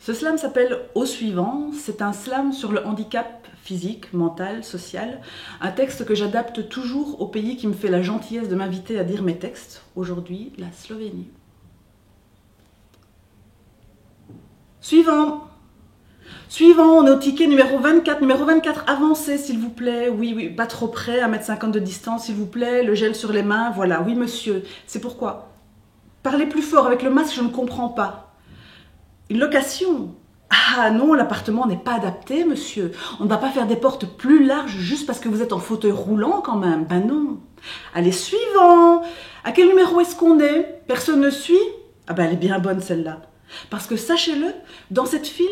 Ce slam s'appelle Au suivant, c'est un slam sur le handicap physique, mental, social, un texte que j'adapte toujours au pays qui me fait la gentillesse de m'inviter à dire mes textes, aujourd'hui la Slovénie. Suivant. Suivant, on est au ticket numéro 24. Numéro 24, avancez s'il vous plaît. Oui, oui, pas trop près, 1,50 m de distance s'il vous plaît. Le gel sur les mains, voilà. Oui monsieur, c'est pourquoi. Parlez plus fort, avec le masque je ne comprends pas. Une location? Ah non, l'appartement n'est pas adapté monsieur. On ne va pas faire des portes plus larges juste parce que vous êtes en fauteuil roulant quand même. Ben non. Allez, suivant. À quel numéro est-ce qu'on est? Personne ne suit? Ah ben elle est bien bonne celle-là. Parce que sachez-le, dans cette file,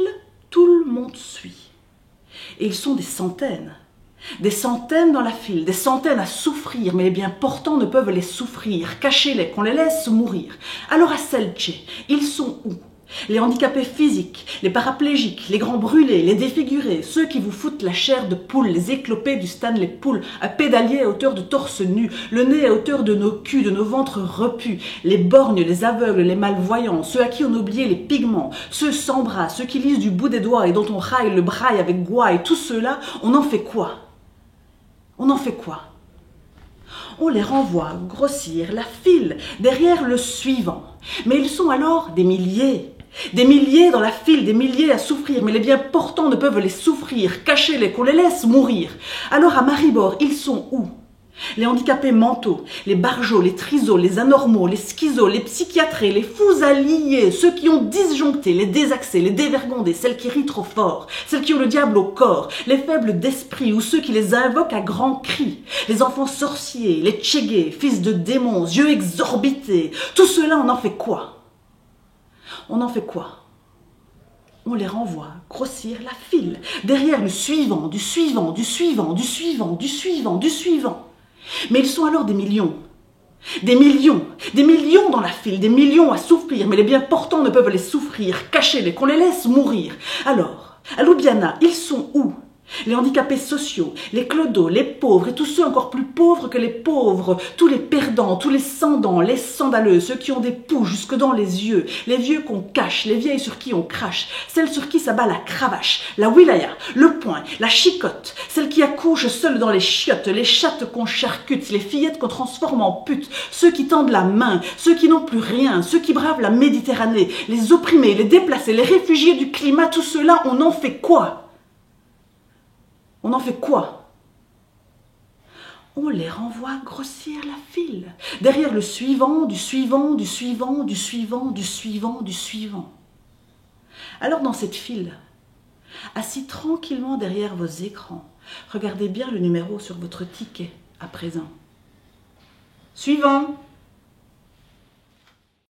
tout le monde suit. Et ils sont des centaines. Des centaines dans la file, des centaines à souffrir, mais les bien portants ne peuvent les souffrir. Cachez-les, qu'on les laisse mourir. Alors à Selce, ils sont où? Les handicapés physiques, les paraplégiques, les grands brûlés, les défigurés, ceux qui vous foutent la chair de poule, les éclopés du Stanley Pool, à pédalier à hauteur de torse nu, le nez à hauteur de nos culs, de nos ventres repus, les borgnes, les aveugles, les malvoyants, ceux à qui on a oublié les pigments, ceux sans bras, ceux qui lisent du bout des doigts et dont on raille le braille avec gouaille, tous ceux-là, on en fait quoi? On en fait quoi? On les renvoie grossir la file derrière le suivant. Mais ils sont alors des milliers. Des milliers dans la file, des milliers à souffrir, mais les bien portants ne peuvent les souffrir. Cachez-les, qu'on les laisse mourir. Alors à Maribor, ils sont où? Les handicapés mentaux, les barjots, les trisos, les anormaux, les schizos, les psychiatrés, les fous alliés, ceux qui ont disjoncté, les désaxés, les dévergondés, celles qui rient trop fort, celles qui ont le diable au corps, les faibles d'esprit ou ceux qui les invoquent à grands cris, les enfants sorciers, les tchégués, fils de démons, yeux exorbités, tout cela on en fait quoi? On en fait quoi? On les renvoie grossir la file, derrière le suivant, du suivant, du suivant, du suivant, du suivant, du suivant. Mais ils sont alors des millions dans la file, des millions à souffrir, mais les bien portants ne peuvent les souffrir, cachez-les, qu'on les laisse mourir. Alors, à Ljubljana, ils sont où? Les handicapés sociaux, les clodos, les pauvres et tous ceux encore plus pauvres que les pauvres, tous les perdants, tous les sans-dents, les scandaleux, ceux qui ont des poux jusque dans les yeux, les vieux qu'on cache, les vieilles sur qui on crache, celles sur qui s'abat la cravache, la wilaya, le poing, la chicotte, celles qui accouchent seules dans les chiottes, les chattes qu'on charcute, les fillettes qu'on transforme en putes, ceux qui tendent la main, ceux qui n'ont plus rien, ceux qui bravent la Méditerranée, les opprimés, les déplacés, les réfugiés du climat, tout cela, on en fait quoi? On en fait quoi? On les renvoie grossir la file, derrière le suivant, du suivant, du suivant, du suivant, du suivant, du suivant. Alors dans cette file, assis tranquillement derrière vos écrans, regardez bien le numéro sur votre ticket à présent. Suivant.